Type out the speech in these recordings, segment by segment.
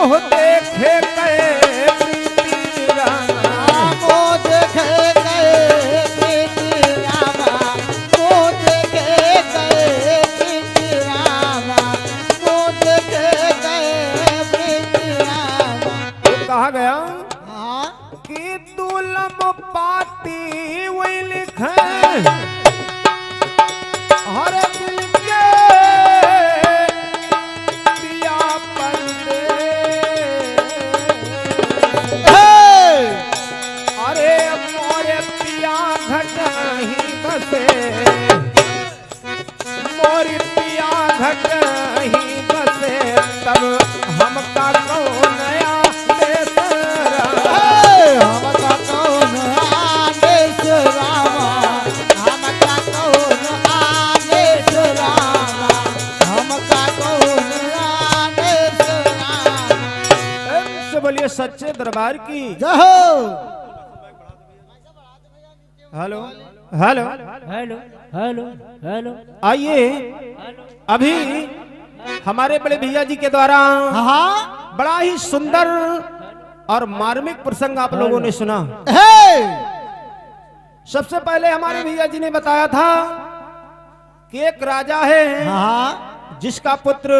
मोह देखे गए प्रीति रामा, मोह देखे गए प्रीति रामा, मोह देखे गए प्रीति रामा, मोह देखे गए प्रीति रामा। ये कहा गया हाँ कि दुलम पाती वही लिखे हर दिल के पिया पर्दे, अरे मोरे पिया घट ही बसे, मोरी पिया घट ही बसे, तब हमका कौन आदेश रामा, हमका कौन आदेश रामा, हमका कौन आदेश रामा, हमका कौन आदेश रामा। से बोलिए सच्चे दरबार की। जय हो। Hello hello hello hello hello आइए, अभी हमारे बड़े भैया जी के द्वारा हाँ बड़ा ही सुंदर और मार्मिक प्रसंग आप लोगों ने सुना। हे सबसे पहले हमारे भैया जी ने बताया था कि एक राजा है हाँ जिसका पुत्र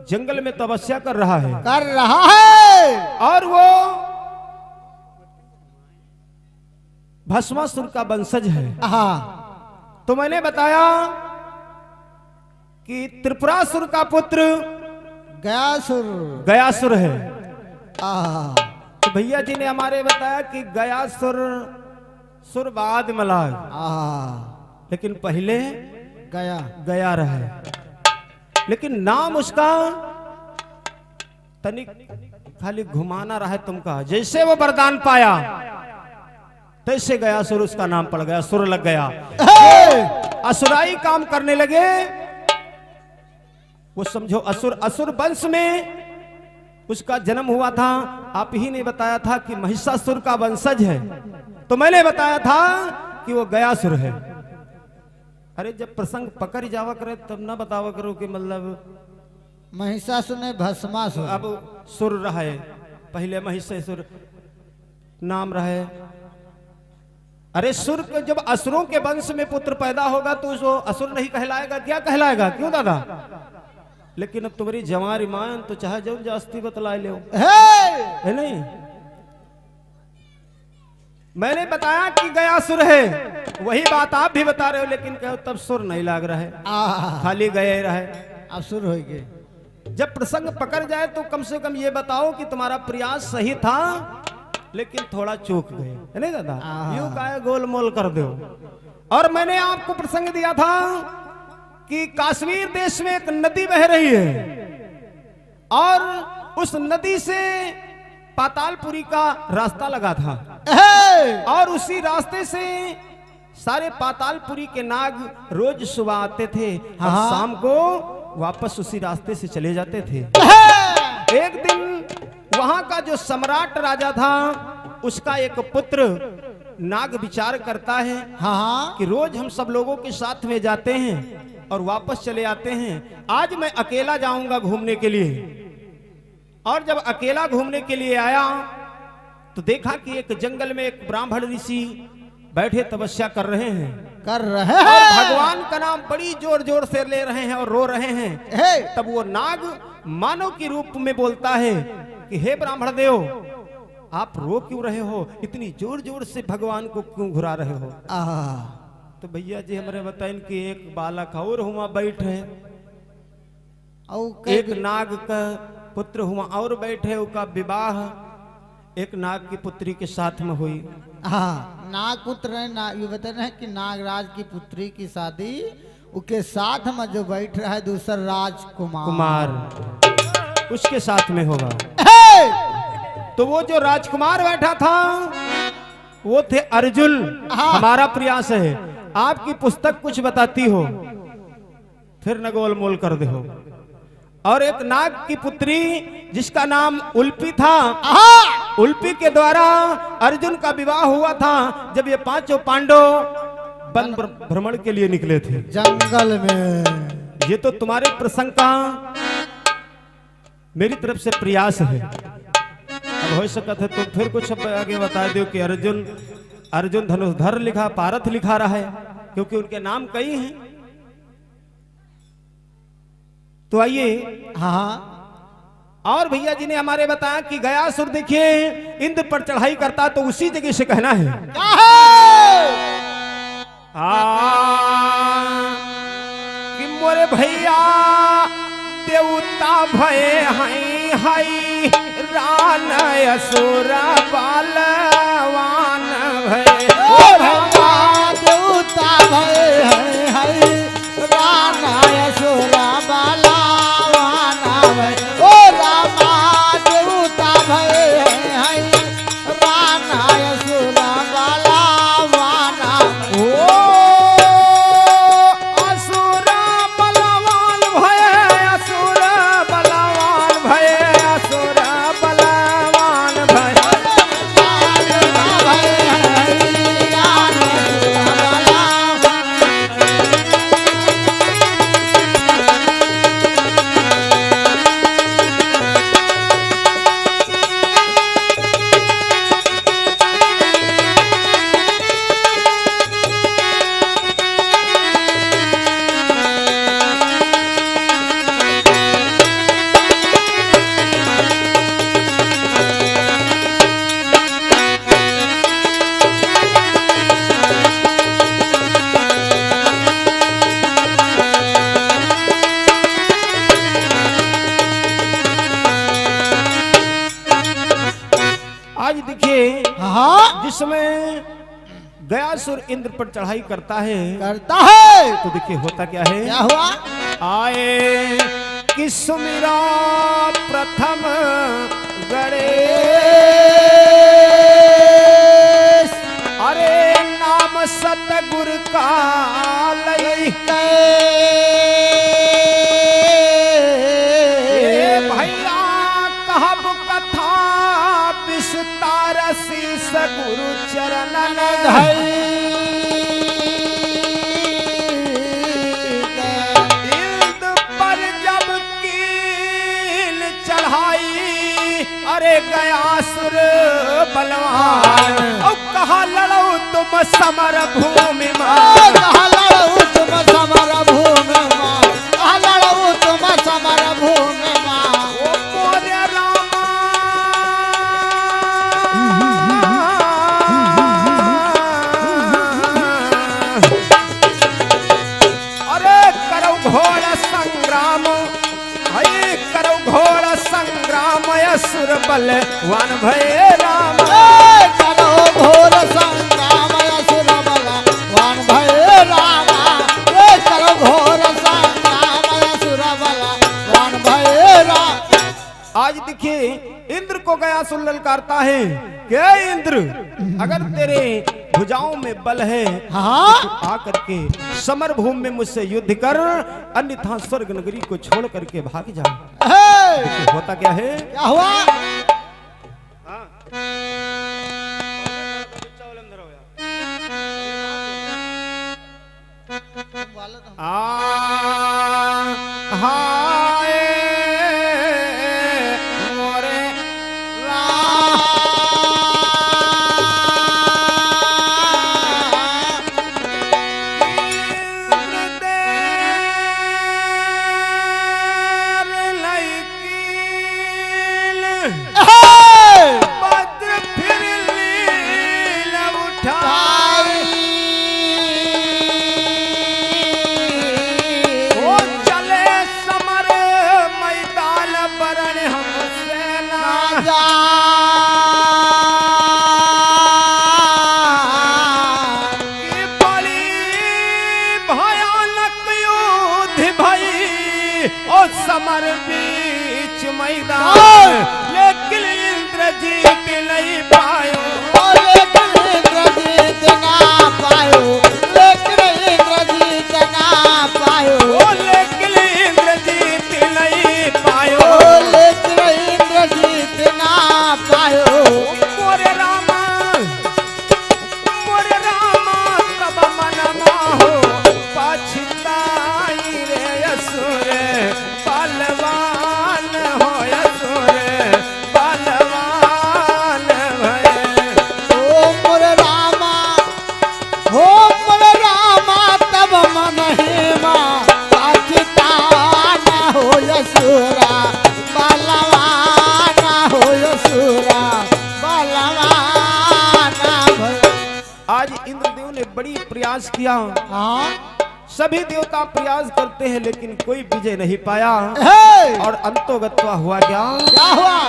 जंगल में तपस्या कर रहा है कर रहा है और वो भस्मासुर का वंशज है। हाँ तो मैंने बताया कि त्रिपुरासुर का पुत्र गयासुर गयासुर है। तो आ भैया जी ने हमारे बताया कि गयासुर सुर बाद मलाग, लेकिन पहले गया गया रहे, लेकिन नाम उसका तनिक खाली घुमाना रहा तुमका। जैसे वो वरदान पाया तैसे गयासुर उसका नाम पड़ गया, सुर लग गया, असुराई काम करने लगे। वो समझो असुर, असुर वंश में उसका जन्म हुआ था। आप ही ने बताया था कि महिषासुर का वंशज है, तो मैंने बताया था कि वो गयासुर है। अरे जब प्रसंग पकड़ जावा करे तब ना बतावा करो कि मतलब महिषासुर ने भस्मासुर अब सुर रहे, पहले महिषासुर नाम रहे। अरे सुर के जब असुरों के वंश में पुत्र पैदा होगा तो उसको असुर नहीं कहलाएगा, क्या कहलाएगा? क्यों दादा? लेकिन अब तुम्हारी जवान ईमान तो चाहे जब जास्ती बतला ले है नहीं। मैंने बताया कि गयासुर है, वही बात आप भी बता रहे हो, लेकिन कहो तब सुर नहीं लाग रहा है, खाली गए रहे। असुर हो गए। जब प्रसंग पकड़ जाए तो कम से कम ये बताओ कि तुम्हारा प्रयास सही था लेकिन थोड़ा चूक गए, है नहीं दादा? यूं काहे गोलमोल कर दो। और मैंने आपको प्रसंग दिया था कि कश्मीर देश में एक नदी बह रही है और उस नदी से पातालपुरी का रास्ता लगा था और उसी रास्ते से सारे पातालपुरी के नाग रोज सुबह आते थे और शाम को वापस उसी रास्ते से चले जाते थे। एक दिन वहां का जो सम्राट राजा था उसका एक पुत्र नाग विचार करता है कि रोज हम सब लोगों के साथ में जाते हैं और वापस चले आते हैं, आज मैं अकेला जाऊंगा घूमने के लिए। और जब अकेला घूमने के लिए आया तो देखा कि एक जंगल में एक ब्राह्मण ऋषि बैठे तपस्या कर रहे हैं और भगवान का नाम बड़ी जोर जोर से ले रहे हैं और रो रहे हैं। तब वो नाग मानव के रूप में बोलता है कि हे ब्राह्मण देव, आप रो क्यों रहे हो? इतनी जोर जोर से भगवान को क्यों घुरा रहे हो? तो भैया जी हमारे बताइन कि एक बालक और हुआ बैठे, एक नाग का पुत्र हुआ और बैठे, उसका विवाह एक नाग की पुत्री के साथ में हुई। नाग पुत्र है ना, ये बता रहे हैं कि नागराज की पुत्री की शादी उसके साथ में जो बैठ रहा है दूसरा राजकुमार उसके साथ में होगा। तो वो जो राजकुमार बैठा था वो थे अर्जुन। हमारा प्रयास है आपकी पुस्तक कुछ बताती हो फिर न गोलमोल कर दे हो। और एक नाग की पुत्री जिसका नाम उल्पी था, उल्पी के द्वारा अर्जुन का विवाह हुआ था जब ये पांचों पांडव वन भ्रमण के लिए निकले थे जंगल में। ये तो तुम्हारे प्रसंग का मेरी तरफ से प्रयास है। अब हो सकता है तो फिर कुछ अब आगे बता दो कि अर्जुन धनुषधर लिखा, पारथ लिखा रहा है, क्योंकि उनके नाम कई हैं। तो आइए, हाँ और भैया जी ने हमारे बताया कि गयासुर देखिए इंद्र पर चढ़ाई करता, तो उसी जगह से कहना है क्या है? कि मोरे भैया देवता भय हई हई रान असुर बलवान भय। ओ भैया देवता भय है राना असुर बलवान भय। ओ रामा देवता भय है राना असुर बलवान। ओ असुर बलवान भय, असुर बलवान भय, असुर बलवान भय। आज देखिए हाँ जिसमें गयासुर इंद्र पर चढ़ाई करता है, करता है तो देखिए होता क्या है। क्या हुआ? आए कि सुमिरा प्रथम गणेश, अरे नाम सतगुरु का लई। ए भैया कहब कथा विस्तार शीस गुरु चरणन धई। इंद्र पर जब कील चढ़ाई, अरे गयासुर बलवान, और कहा लड़ो तुम समर भूमि में। कहा लड़ऊ तुम समर भूमि मां, कहा लड़ऊ तुम समर भूमि मां। ओ मोरे रामा, अरे करो घोर संग्राम, हई करो घोर संग्राम, असुर बलवान भय राम। करो घोर संग्राम असुर बलवान भय रामा। करो घोर संग्राम असुर बलवान भय राम। आज देखिए इंद्र को गयासुर ललकारता है कि इंद्र अगर तेरे भुजाओं में बल है हाँ तो आकर के समर भूमि में मुझसे युद्ध कर, अन्यथा स्वर्ग नगरी को छोड़ करके भाग जा। है। देखिए होता क्या है। क्या हुआ? हाय मोरे भद्र फिर लील उठाई। ओ चले समर मैदान बरण हमसे ना। कि बड़ी भयानक युद्ध भई, ओ समर बीच मैदान, लेकिन इंद्र जीत नहीं पायो। लेकिन इंद्र जीत ना पायो, लेकिन इंद्र जीत ना पायो, ओ लेकिन इंद्र जीत नहीं पायो। लेकिन इंद्र जीत ना पायो। मोरे रामा तब मन माहो पछताई रे असुर बलवान हो। बलवाना हो सुरा बलवाना भयो। आज इंद्रदेव ने बड़ी प्रयास किया, हाँ सभी देवता प्रयास करते हैं लेकिन कोई विजय नहीं पाया। हे! और अंतोगत्वा हुआ क्या क्या हुआ?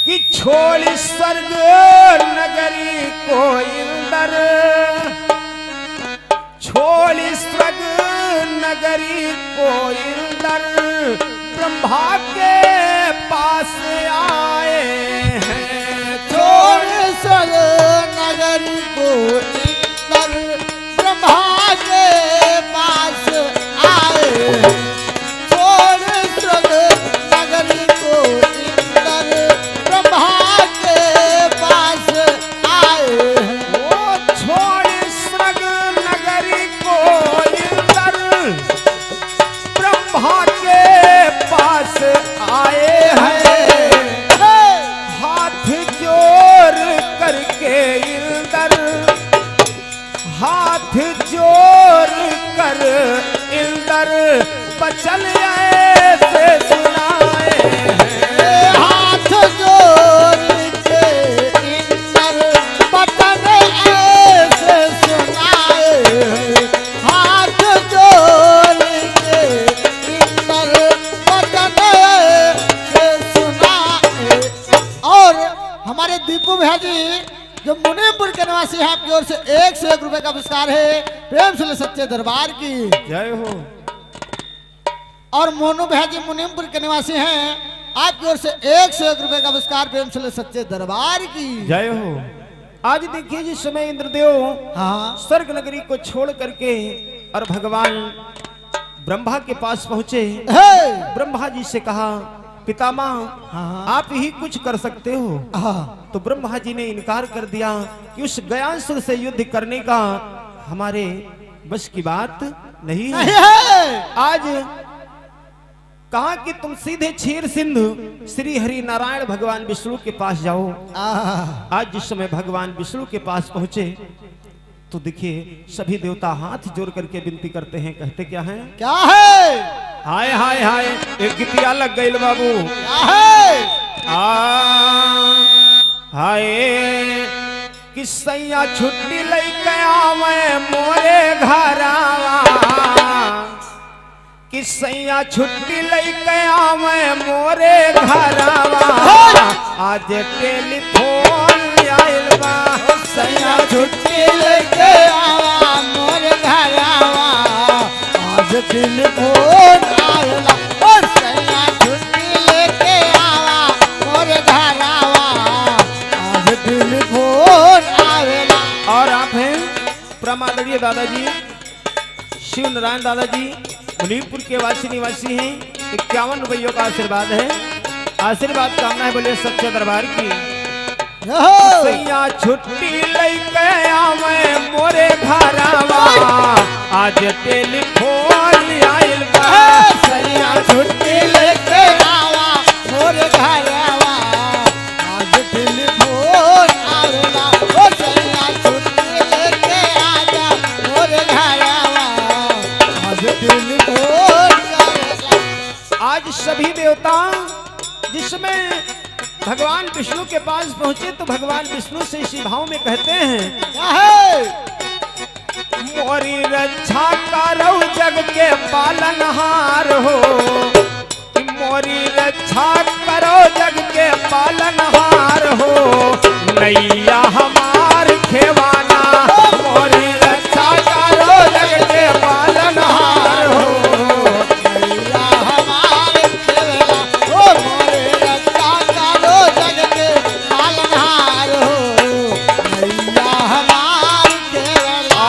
कि छोड़ स्वर्ग नगरी को इंद्र, छोड़ स्वर्ग नगरी को इंद्र ब्रह्मा के पास आए हैं। छोड़ स्वर्ग नगरी को इंद्र ब्रह्मा के पास आए। छोड़ स्वर्ग नगरी को इंद्र ब्रह्मा के पास आए। वो छोड़ स्वर्ग नगरी को इंद्र ब्रह्मा के पास आए हैं। हाथ जोड़ करके इंद्र, हाथ जोड़ कर इंद्र बचन ऐसे सुनाए हैं। हाथ जोड़ के इंद्र बचन ऐसे सुनाए। हाथ जोड़ के इंद्र बचन ऐसे सुनाए। और हमारे दीपू भैया जी जो मुनीमपुर के निवासी हैं, आपकी ओर से 101 रुपए का पुरस्कार है, प्रेम से ले सच्चे दरबार की। जय हो। और मोनू भैया जी मुनीमपुर के निवासी हैं, आपकी ओर से 101 रुपए का पुरस्कार, प्रेम से ले सच्चे दरबार की। जय हो। आज देखिए जिस समय इंद्रदेव हाँ स्वर्ग नगरी को छोड़ करके और भगवान ब्रह्मा के पास पहुंचे, हे! ब्रह्मा जी से कहा पितामह हाँ आप ही कुछ कर सकते हो। हाँ तो ब्रह्मा जी ने इनकार कर दिया कि उस गयासुर से युद्ध करने का हमारे बस की बात नहीं नहीं है। है। आज कहा कि तुम सीधे क्षीर सिंधु श्री हरि नारायण भगवान विष्णु के पास जाओ। आज जिस समय भगवान विष्णु के पास पहुंचे तो देखिए सभी देवता हाथ जोड़ करके विनती करते हैं, कहते क्या हैं? क्या है? हाय हाय हाय, एक गितिया लग गई बाबू। क्या है? हाय कि सैया छुट्टी लेके आवे मोरे घरावा, कि सैया छुट्टी लेके आवे मोरे घरावा। आज टेलीफोन आइल बा, सैया छुट्टी लेके आवा मोर घरवा। आज टेलीफोन आवेला, ओ सैया छुट्टी लेके आवा मोर घरवा। आज टेलीफोन आवेला। और आप हैं प्रमादरणीय दादाजी शिव नारायण दादाजी मुनीमपुर के वासी निवासी हैं। 51 रुपयों का आशीर्वाद है। आशीर्वाद कामना है, बोले सच्चे दरबार की। सैया छुट्टी लेके आवे मोरे घरवा, आज टेलीफोन आइल बा। सैया छुट्टी लेके आवा मोर घरवा। आज टेलीफोन आवेला, ओ सैया छुट्टी लेके आजा मोर घरवा। आज टेलीफोन आवेला। आज सभी देवता जिसमें भगवान विष्णु के पास पहुंचे तो भगवान विष्णु से इसी भाव में कहते हैं, क्या है? मोरी रक्षा करो जग के पालनहार हो, कि मोरी रक्षा करो जग के पालनहार हो। नैया हमार खेवाना, मोरी रक्षा करो जग के पालनहार हो। नैया हमारे खेला, ओ मोरे रक्षा करो जग के पालनहार हो। नैया हमारे खेला।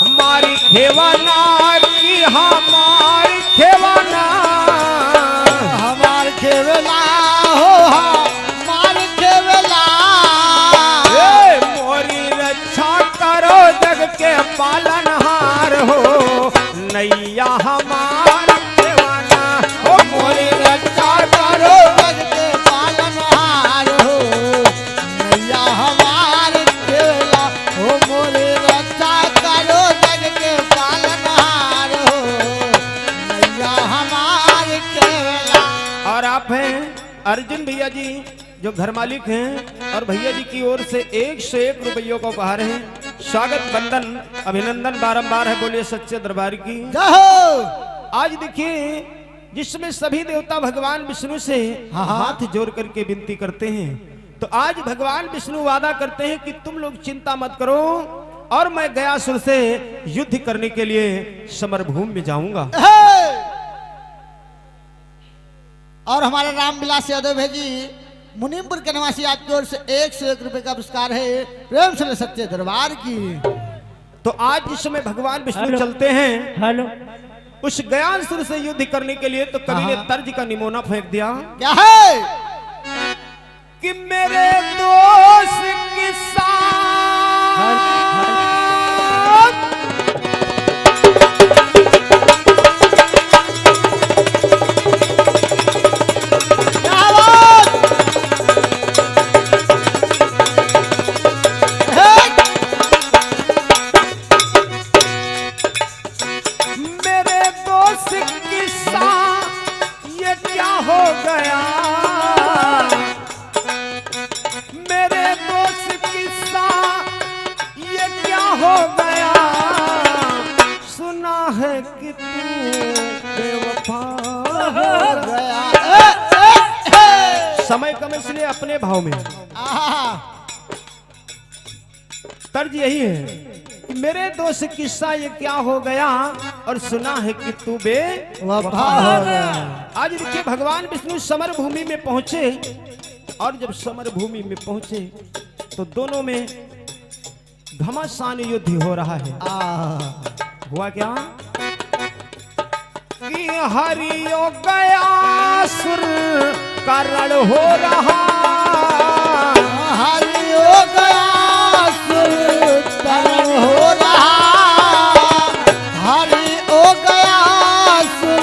हमारी खेवाना की हमारी खेवाना, हमार खेवला हो और आप हैं अर्जुन भैया जी जो घर मालिक हैं और भैया जी की ओर से 101 रुपयों का उपहार है। स्वागत बंदन अभिनंदन बारंबार है। बोलिए सच्चे दरबार की जय हो। आज देखिए जिसमें सभी देवता भगवान विष्णु से हाथ जोड़ करके विनती करते हैं, तो आज भगवान विष्णु वादा करते हैं कि तुम लोग चिंता मत करो और मैं गयासुर से युद्ध करने के लिए समरभूमि में जाऊंगा। और हमारे रामविलास यादव है जी मुनीमपुर के निवासी, आपकी ओर से 101 रुपए का पुरस्कार है। प्रेम से सच्चे दरबार की। तो आज जिस समय भगवान विष्णु चलते हैं हेलो उस गयासुर से युद्ध करने के लिए, तो कवि ने तर्ज का निमोना फेंक दिया। क्या है कि मेरे दोस्त के साथ समय कम इसलिए अपने भाव में तर्ज यही है कि मेरे दोस्त किस्सा ये क्या हो गया और सुना है कि तू बेवफा हो गया। आज देखिए भगवान विष्णु समर भूमि में पहुंचे और जब समर भूमि में पहुंचे तो दोनों में घमासान युद्ध हो रहा है। हुआ क्या कि हरियो गयासुर का रण हो रहा, हरियो गयासुर तरण हो रहा, हरियो गयासुर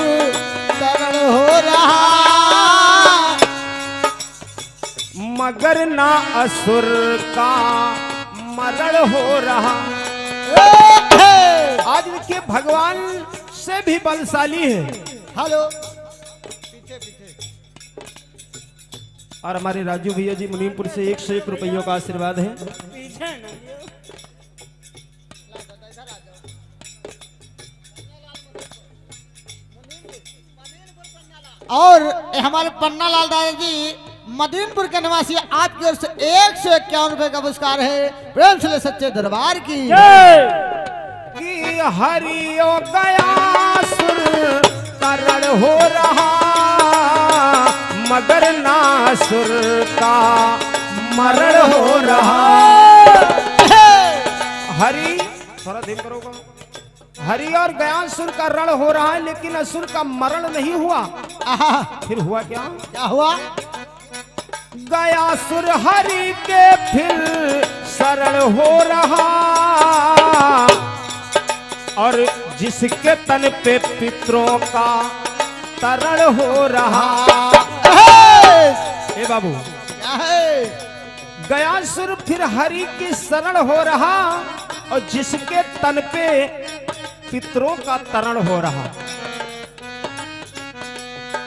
तरण हो रहा, मगर ना असुर का मरण हो रहा। आज देखिए भगवान से भी बलशाली है। हेलो और हमारे राजू भैया जी मुनीमपुर से 101 रुपयों का आशीर्वाद है। और हमारे पन्ना लाल दादा जी मदीनपुर के निवासी, आपकी ओर से 151 रुपए का पुरस्कार है। प्रेम से सच्चे दरबार की। कि हरियो गयासुर का रण हो रहा, मगर नासुर का मरण हो रहा। हरि थोड़ा धीम करोगा। हरि और गयासुर का रण हो रहा है लेकिन असुर का मरण नहीं हुआ। फिर हुआ क्या? क्या हुआ? गयासुर हरि के फिर शरण हो रहा और जिसके तन पे पितरों का तरण हो रहा। ए बाबू क्या है? गयासुर फिर हरि की शरण हो रहा और जिसके तन पे पितरों का तरण हो रहा।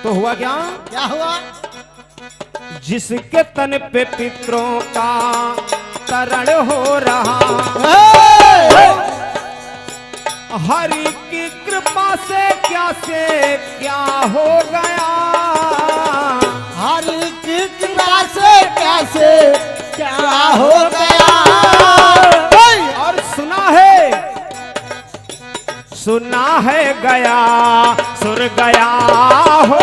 तो हुआ क्या? क्या हुआ? जिसके तन पे पितरों का तरण हो रहा, हरि की कृपा से क्या हो गया, हरि की कृपा से क्या हो गया। और सुना है गया सुर गया हो,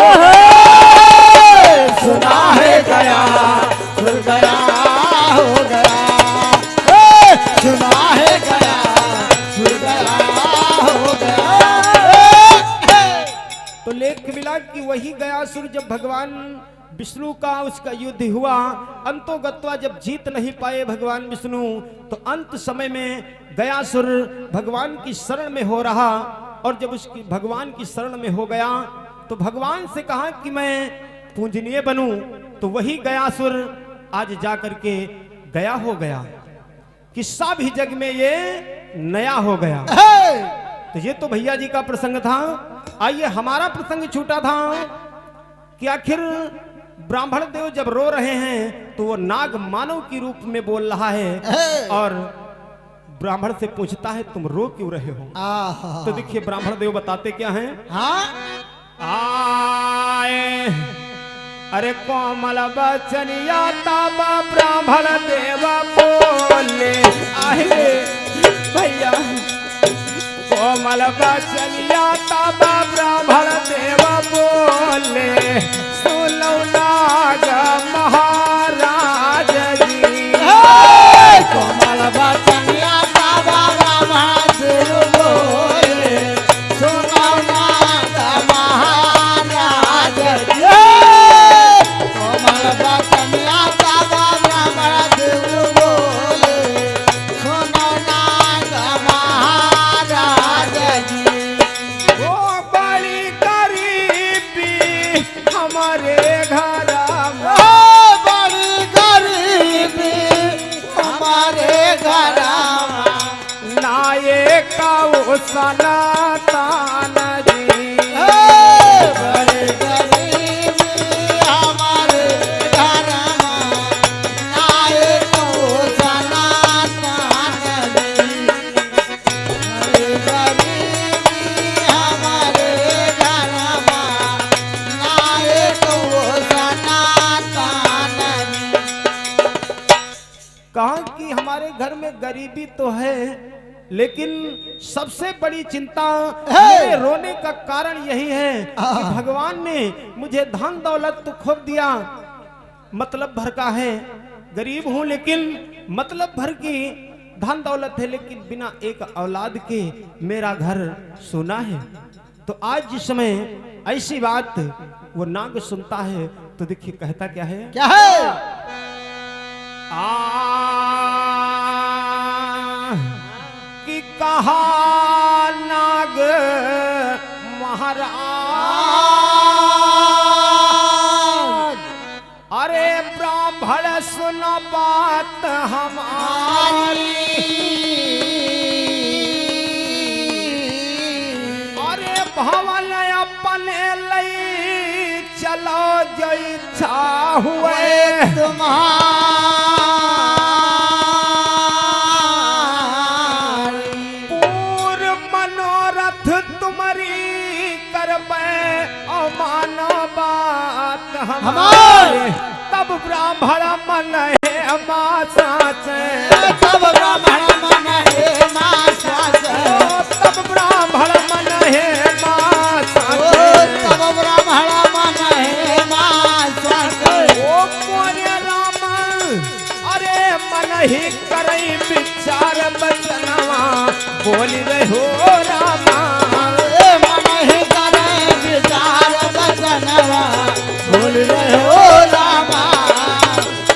सुना है गया सुर गया हो गया, सुना है गया सुर गया हो गया। तो लेख मिला कि वही गयासुर जब भगवान विष्णु का उसका युद्ध हुआ, अंतोगत्वा जब जीत नहीं पाए भगवान विष्णु, तो अंत समय में गयासुर भगवान की शरण में हो रहा और जब उसकी भगवान की शरण में हो गया तो भगवान से कहा कि मैं पूजनीय बनूं, तो वही गयासुर आज जाकर के गया हो गया। किस्सा भी जग में ये नया हो गया। तो ये तो भैया जी का प्रसंग था। आइए हमारा प्रसंग छूटा था कि आखिर ब्राह्मण देव जब रो रहे हैं तो वो नाग मानव के रूप में बोल रहा है और ब्राह्मण से पूछता है तुम रो क्यों रहे हो। आहा। तो देखिए ब्राह्मण देव बताते क्या हैं। हाँ आए अरे कोमल बचनिया ताबा ब्राह्मण देव बोले आहे भैया कोमल बचनिया ताबा ब्राह्मण देव बोले सुनो नाग महाराज जी। कोमल बचनिया बाबा ब्राह्मण देव बोले सुनो नाग महाराज जी। कोमल बचनिया बाबा ब्राह्मण देव बोले सुनो नाग महाराज जी। वो बड़ी गरीबी हमारे घर बड़ी गरीबी हमारे घर नायक सनातन जी। बड़ी गरीबी हमारे घर नायक सनातन जी। बड़ी गरीबी हमारे घर नायक सनातन जी। कहा कि हमारे घर में गरीबी तो है लेकिन सबसे बड़ी चिंता मेरे रोने का कारण यही है कि भगवान ने मुझे धन दौलत तो खूब दिया, मतलब भर का है, गरीब हूं लेकिन मतलब भर की धन दौलत है, लेकिन बिना एक औलाद के मेरा घर सोना है। तो आज जिस समय ऐसी बात वो नाग सुनता है तो देखिए कहता क्या है। क्या है? कि कहा नाग महाराज अरे ब्राह्मण सुनो बात हमारी अरे भवन अपने लई चलो जो इच्छा हुए पूर्व मनोरथ तुम्हारी करबे अमानो बात हमारे तब ब्राह्मण मन है माँ साचे तब ब्राह्मण मन है माँ साचे तब ब्राह्मण मन है माँ साचे तब ब्राह्मण मन है माँ साचे ओ मोरे राम अरे मन ही करई विचार बचनवा बोल रहे हो रामा मन ही करे विचार बचनवा बोल रहे हो रामा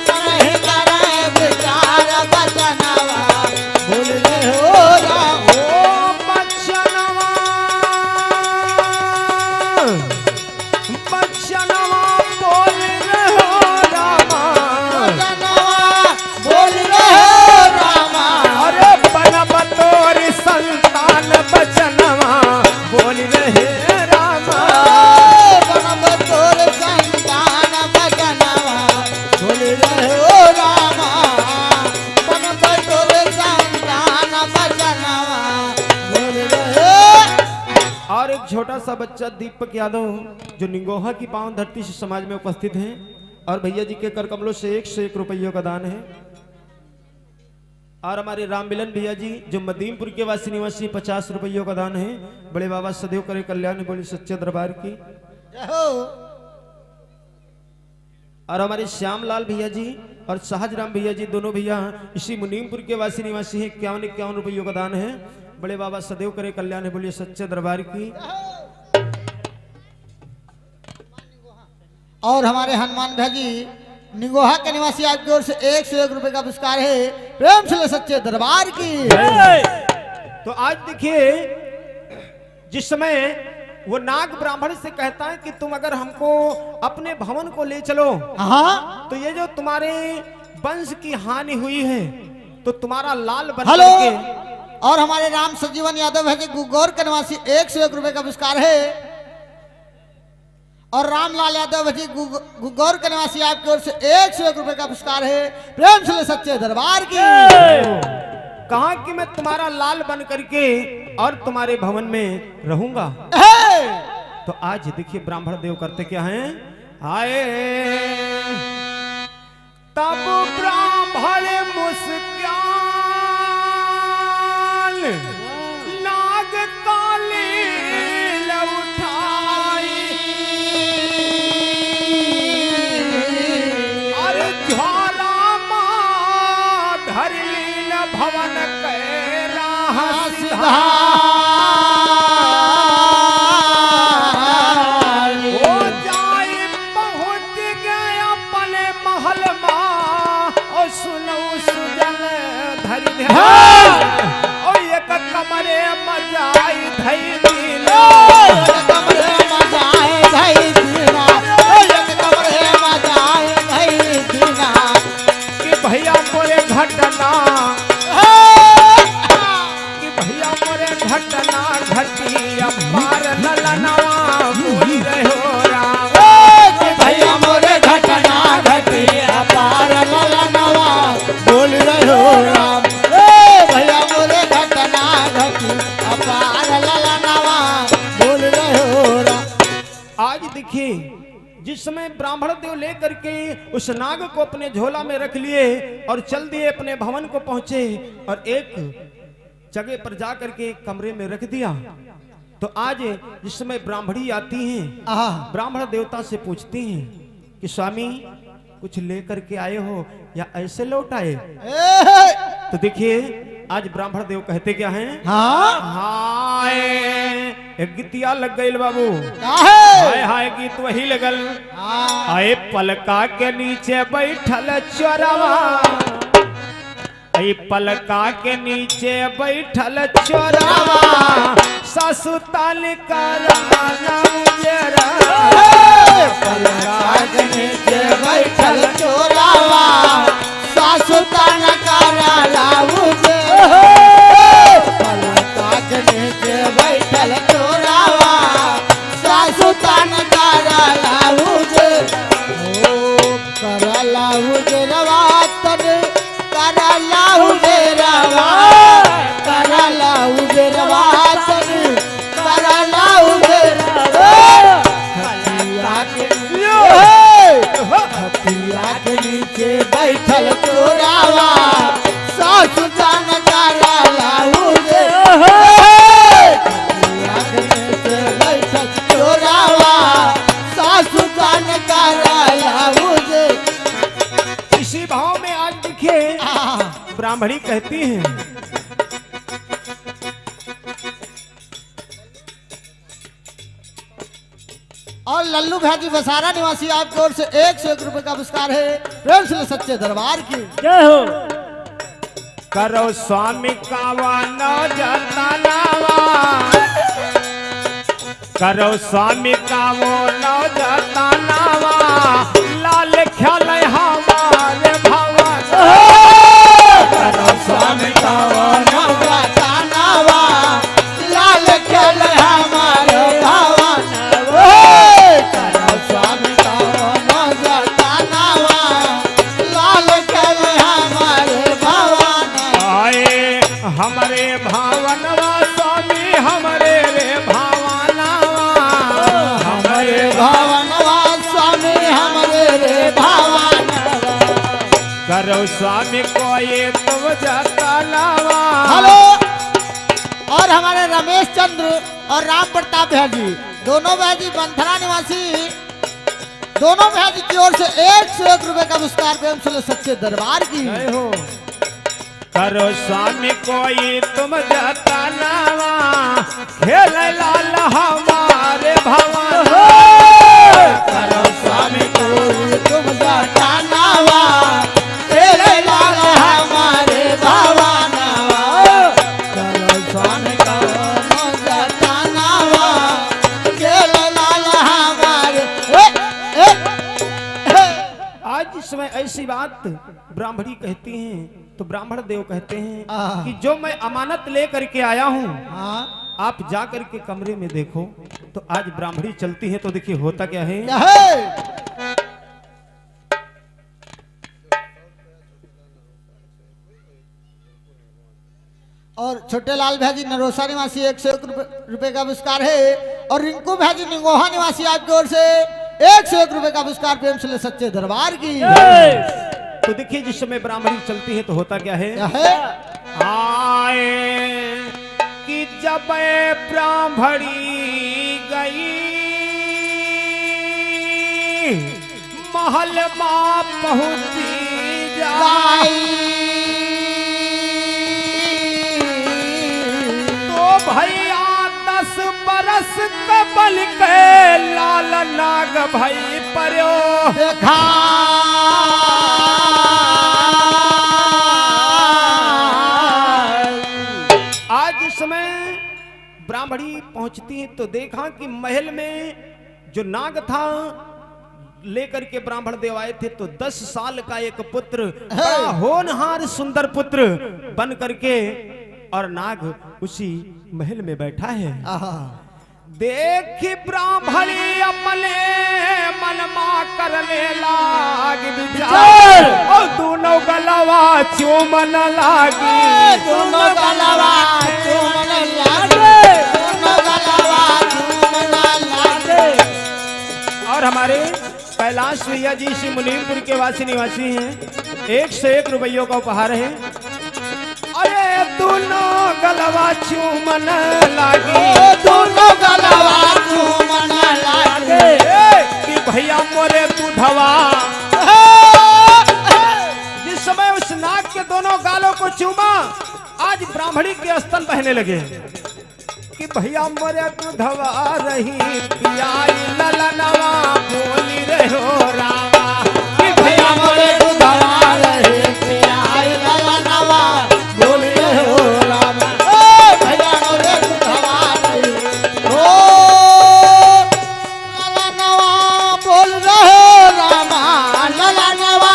मन ही करे विचार बचनवा बोल रहे हो रामा ओ बचनवा बचनवा बोल रहे हो रामा बोल रहे हो रामा अरे बनब तोर संतान बचनवा बोल रहे रामा बनब तोर संतान बचनवा बोल रहे हो रामा बनब तोर संतान बचनवा बोल रहे। और एक छोटा सा बच्चा दीपक यादव जो निगोहा की पावन धरती से समाज में उपस्थित हैं और भैया जी के कर कमलों से 101 रुपयों का दान है। और हमारे राम मिलन भैया जी जो मदीमपुर के वासी निवासी 50 रुपयों का दान है। बड़े बाबा सदैव करे कल्याण बोली सच्चे दरबार की। जय हो। और हमारे श्यामलाल भैया जी और सहजराम भैया जी दोनों भैया इसी मुनीमपुर के वासी निवासी हैं। 51 रुपयों का दान है। बड़े बाबा सदैव करे कल्याण बोलिए सच्चे दरबार की। और हमारे हनुमान भैया जी निगोहा के निवासी आपकी ओर से 101 रुपए का पुरस्कार है। प्रेम से ले सच्चे दरबार की। तो आज देखिए जिस समय वो नाग ब्राह्मण से कहता है कि तुम अगर हमको अपने भवन को ले चलो हाँ तो ये जो तुम्हारे वंश की हानि हुई है तो तुम्हारा लाल बन हेलो। करके और हमारे राम सजीवन यादव है जी गुगौर के निवासी 101 रुपए का पुरस्कार है। और रामलाल यादव जी गौर के निवासी आपकी ओर से 101 रुपए का पुरस्कार है। प्रेम से ले सच्चे दरबार की। कहा कि मैं तुम्हारा लाल बन करके और तुम्हारे भवन में रहूंगा। तो आज देखिए ब्राह्मण देव करते क्या हैं, आए तब ब्राह्मण मुस्कान नाग काली उठाई और ज्वाला मां धरलीन भवन के राह सिधा हो जाए पहुंच गए अपने महल मां और सुनो सुजन धरि और एक कमरे मजाई धई दिला कमरे मजाए धई दिला एक कमरे मजाए धई दिला कि भैया मोरे घटना कि भैया मोरे घटना घटी अपार ललनवा बोल रहो राम कि भैया मोरे घटना घटी अपार ललनवा बोल रहो राम। भैया मोरे घटना घटी अपार ललनवा बोल रहो राम। आज देखिए जिस समय ब्राह्मण देव लेकर के उस नाग को अपने झोला में रख लिए और चल दिए अपने भवन को पहुंचे और एक जगह पर जा करके कमरे में रख दिया। तो आज जिस समय ब्राह्मणी आती हैं ब्राह्मण देवता से पूछती हैं कि स्वामी कुछ लेकर के आए हो या ऐसे लौट आए। तो देखिए आज ब्राह्मण देव कहते क्या हैं, हाय एक गीतिया लग गई बाबू, हाय हाय गीत वही लगल। आए पलका के नीचे बैठल चोरवा, आई पलका के नीचे बैठल चोरवा ससुताल कराना जरा पलका के नीचे बैठल चोरावा सासुतान कराला मुझे। पलका के नीचे बैठल चोरावा सासुतान कराला मुझे। ओ कराला मुझे रवा तने कराला मुझे रवा कराला मुझे रवा तने कराला मुझे हथिया के नीचे बैठल चोरावा सासु जान कराला मुझे। हथिया के नीचे बैठल चोरावा सासु जान कराला मुझे। इसी भाव में आज देखिए ब्राह्मणी कहती हैं, और लल्लू भाजी बसारा निवासी आपकी ओर से 101 रुपए का पुरस्कार है। प्रेम से सच्चे दरबार की जय हो। करो स्वामी कावा न जाता नावा, करो स्वामी कावो न जाता नावा लाल ख्याल हमारे भवन। करो स्वामी कावा न जाता नावा लाल खेल हमारे भवन। करो स्वामी कावा न जाता नावा लाल खेल हमारे भवन। आए हमारे भावनवा स्वामी हमारे रे भावनवा, हमारे भवनवा स्वामी हमारे रे भवनवा। करो स्वामी को ये तुम जाता नावा। हेलो और हमारे रमेश चंद्र और राम प्रताप भाजी दोनों भाजी बंथरा निवासी दोनों भाजी की ओर से 101 रुपए का पुरस्कार प्रेम से सच्चे दरबार की। जय हो। करो स्वामी कोई तुम जाता नावा खेल लाल हमारे भवन। करो स्वामी कोई तुम जाता नावा तेरे लाल हमारे भवनवा। करो स्वामी को जाता नावा तेरे लाल हमारे। आज इस समय ऐसी बात ब्राह्मणी कहती हैं तो ब्राह्मण देव कहते हैं कि जो मैं अमानत लेकर के आया हूँ आप जा करके कमरे में देखो तो आज ब्राह्मणी चलती है तो देखिए होता क्या है। क्या है? और छोटे लाल भाजी नरोसा निवासी 101 रुपए का पुरस्कार है। और रिंकू भाजी निगोहा निवासी आपकी ओर से 101 रुपए का पुरस्कार प्रेम से ले सच्चे दरबार की। तो देखिए जिस समय ब्राह्मणी चलती है तो होता क्या है। क्या है? आए कि जब ब्राह्मणी गई महल मां पहुंची जाई तो भैया 10 बरस कबल के लाल नाग भई पर्यो देखा आज इस समय ब्राह्मणी पहुंचती है तो देखा कि महल में जो नाग था लेकर के ब्राह्मण देव आए थे तो 10 साल का एक पुत्र बड़ा होनहार सुंदर पुत्र बन करके और नाग उसी महल में बैठा है। देखी ब्राह्मणी अपने मन मा करने लाग विचार और दोनों गलवा चूमन लागी दोनों गलवा चूमन लागे दोनों गलवा चूमन लागे। और हमारे कैलाश भैया जी श्री मुनीमपुर के वासी निवासी हैं 101 रुपयों का उपहार है। अरे दोनों गलवा चूमन लागी दोनों गलवा चूमन लागे कि भैया मोरे दूधवा जिस समय उस नाग के दोनों गालों को चूमा आज ब्राह्मणी के स्तन बहने लगे कि भैया मोरे दूधवा रही पियाई ललनवा बोली रहो रामा कि भैया मोरे दूधवा रही पियाई ललनवा बोली रहो रामा भैया मोरे दूधवा रही ओ ललनवा बोल रहे रामा ललनवा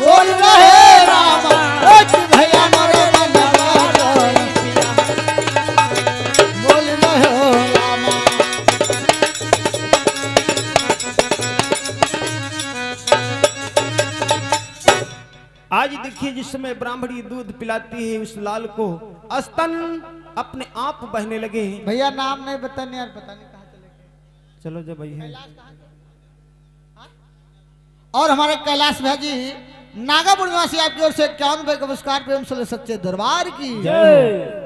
बोल रहे रामा भैया मोरे दूधवा रही बोल रहे रामा। आज देखिए जिस समय ब्राह्मणी दूध पिलाती है उस लाल को स्तन अपने आप बहने लगे। भैया नाम नहीं बताने यार पता नहीं कहाँ चले गए। चलो जब भाई है और हमारे कैलाश भाजी नागापुर निवासी आपकी ओर से 51 रुपए का पुरस्कार प्रेम से ले सच्चे दरबार की।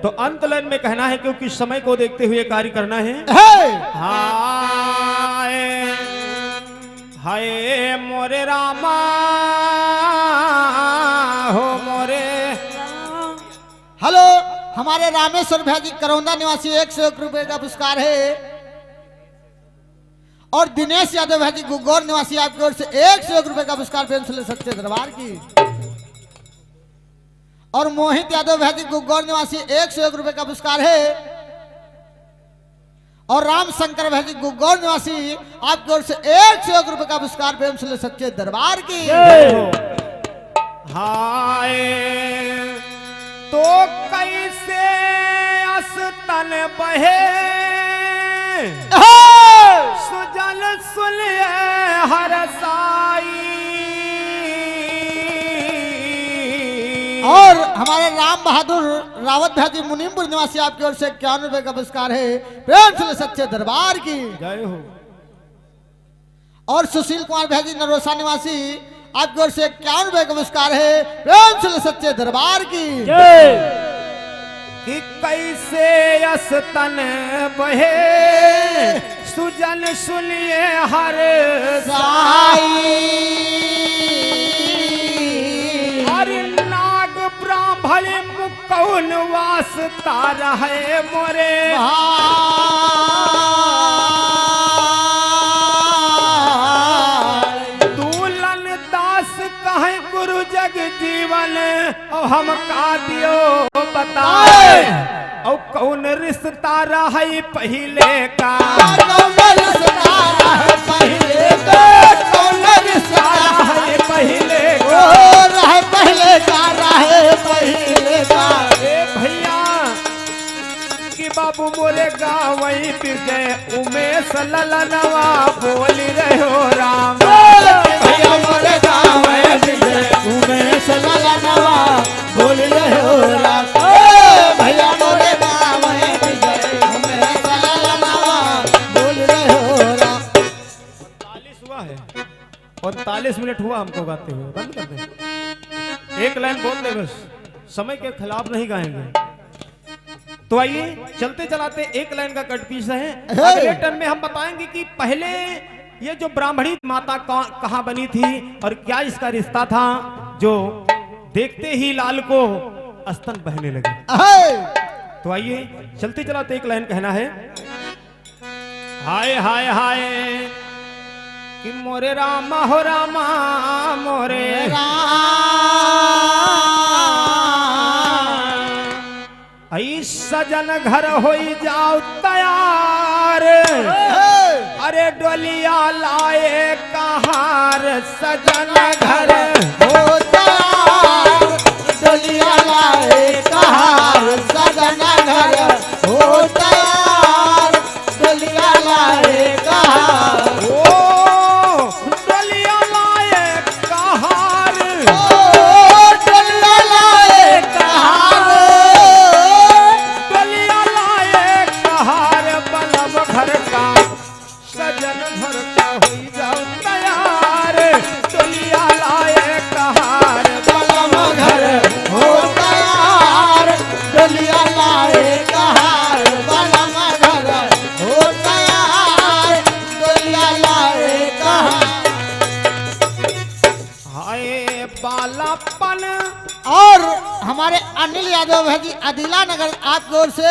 तो अंत लाइन में कहना है क्योंकि समय को देखते हुए कार्य करना है। हाय हाय मोरे रामा हो मोरे। हेलो हमारे रामेश्वर भाजी करौंदा निवासी 101 रुपए का पुरस्कार है। और दिनेश यादव भाजी गुगौर निवासी आपकी ओर से 101 रुपए का पुरस्कार प्रेम से ले सच्चे दरबार की। और मोहित यादव भाजी गुगौर निवासी 101 रुपए का पुरस्कार है। और राम शंकर भाजी गुगौर निवासी आपकी ओर से 101 रुपए का पुरस्कार प्रेम से ले सच्चे दरबार की। हाय तो कैसे अस्तन बहे सुजल सुलिए हर साई। और हमारे राम बहादुर रावत भाजी मुनीमपुर निवासी आपकी ओर से 51 रुपए का पुरस्कार है प्रेम से ले सच्चे दरबार की। जय हो। और सुशील कुमार भाजी नरोसा निवासी आपकी ओर से 51 रुपए का पुरस्कार है प्रेम से ले सच्चे दरबार की। कि कैसे अस्तन बहे सुजन सुनिए हर साई। हरि नाग ब्राह्मण मुकौन वास्ता रहे मोरे। दूलन दास कहे गुरु जग जीवन और हम का दियो बताए और कौन रिश्ता रहे पहले का। कौन रिश्ता रहे पहले का कौन रिश्ता रहे पहले का रहे पहले का रहे पहले का। भैया कि बाबू मोरे 39 मिनट हुआ हमको गाते हुए, बंद कर दे। एक लाइन बोल दे बस, समय के खिलाफ नहीं गाएंगे। तो आइए चलते चलाते एक लाइन का कट पीस है। अगले टर्न में हम बताएंगे कि पहले ये जो ब्राह्मणी माता कहाँ बनी थी और क्या इसका रिश्ता था, जो देखते ही लाल को स्तन बहने लगे। तो आइए चलते चलाते एक लाइन कहना है। हाय हाय हाय कि मोरे रामा हो रामा मोरे आई सजन घर हो जाओ तैयार, अरे डोलिया लाए कहार सजन घर हो तैयार, डोलिया लाए कहार सजन घर हो तैयार, डोलिया लाए कहार। ओ डोलिया लाए कहार, ओ डोलिया लाए कहार, डोलिया लाए कहार बलम घर का सजन घर का हुई जाओ तैयार, डोलिया लाए कहार बलम घर हो तैयार, डोलिया लाए कहार बलम घर हो तैयार, डोलिया लाए कहार। हाय बालापन। और हमारे अनिल यादव है जी अदिला नगर आपकी ओर से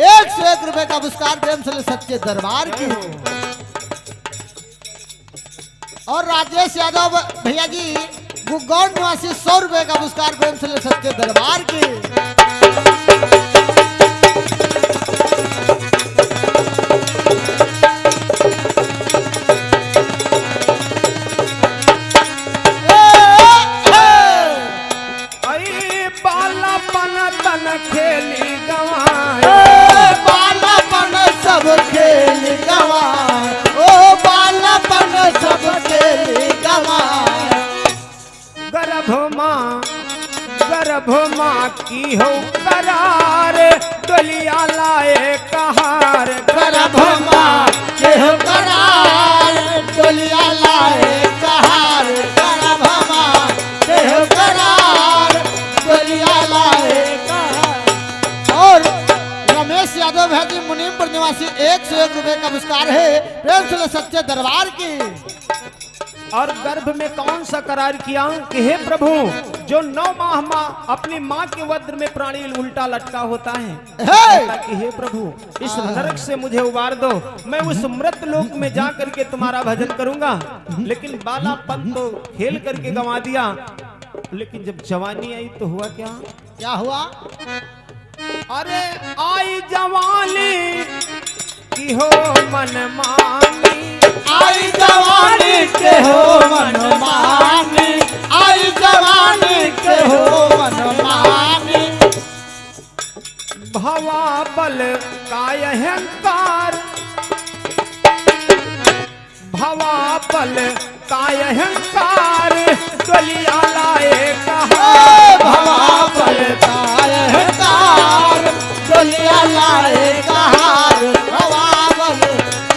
101 रुपए का पुरस्कार प्रेम से सच्चे दरबार की। और राजेश यादव भैया जी गुगौर निवासी 100 रुपए का पुरस्कार प्रेम से सच्चे दरबार की। अरे बालापन तन खेली गवाए, बालापन सब खेल गवाए, ओ बालापन सब खेल गवाए। गर्भ माँ की हो करार, डोलिया लाए कहार गर्भ माँ के हो करार, डोलिया लाए कहार गर्भ माँ के हो करार, डोलिया लाए कहार। और रमेश यादव है जी मुनीमपुर निवासी 101 रुपए का पुरस्कार है प्रेम से सच्चे दरबार की। और गर्भ में कौन सा करार किया कि हे प्रभु, जो 9 माह अपनी माँ के वज्र में प्राणी उल्टा लटका होता है, कहता कि हे प्रभु इस नरक से मुझे उबार दो, मैं उस मृत लोक में जा करके तुम्हारा भजन करूंगा। लेकिन बालापन तो खेल करके गंवा दिया, लेकिन जब जवानी आई तो हुआ क्या? क्या हुआ? अरे आई जवानी की हो मन मानी, आई जवानी के हो मन मानी, आई जवानी के हो मन मानी। भवा बल का अहंकार, भवा बल का अहंकार, डोलिया लाए कहार भवा बल का अहंकार, डोलिया लाए कहार भवा बल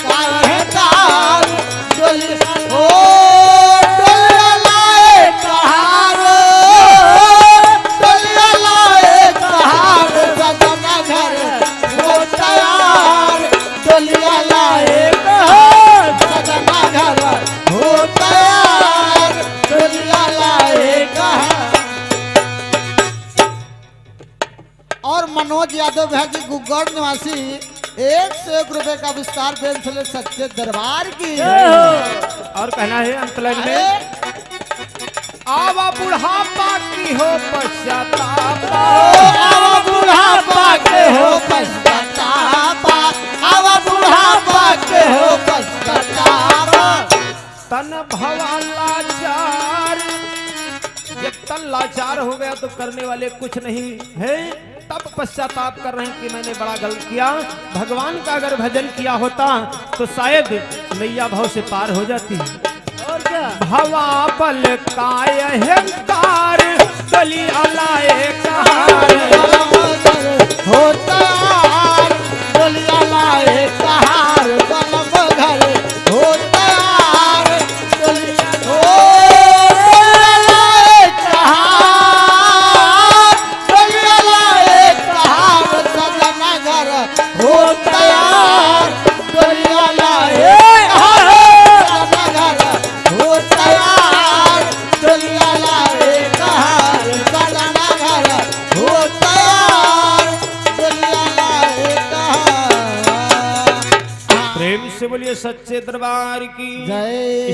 का अहंकार, डोलिया ओ डोलिया लाए कहार, डोलिया लाए कहार सजना घर हो तैयार, डोलिया लाए कहार सजना घर हो तैयार, डोलिया लाए कहार। और मनोज यादव है जी गुगौर निवासी 101 रुपए का पुरस्कार प्रेम से सच्चे दरबार की। और कहना है अंतलग में, आवा बुढ़ापा की हो पश्चाताप, आवा बुढ़ापा के हो पश्चाताप, आवा बुढ़ापा के हो पश्चाताप। तन भवा लाचार, जब तन लाचार हो गया तो करने वाले कुछ नहीं है, तब पश्चाताप कर रहे हैं कि मैंने बड़ा गलत किया। भगवान का अगर भजन किया होता तो शायद नैया भाव से पार हो जाती। और क्या? भवा बल का अहंकार, डोलिया लाए कहार हो तैयार, डोलिया लाए कहार बलम घर हो तैयार, डोलिया से बोलिए सच्चे दरबार की जय।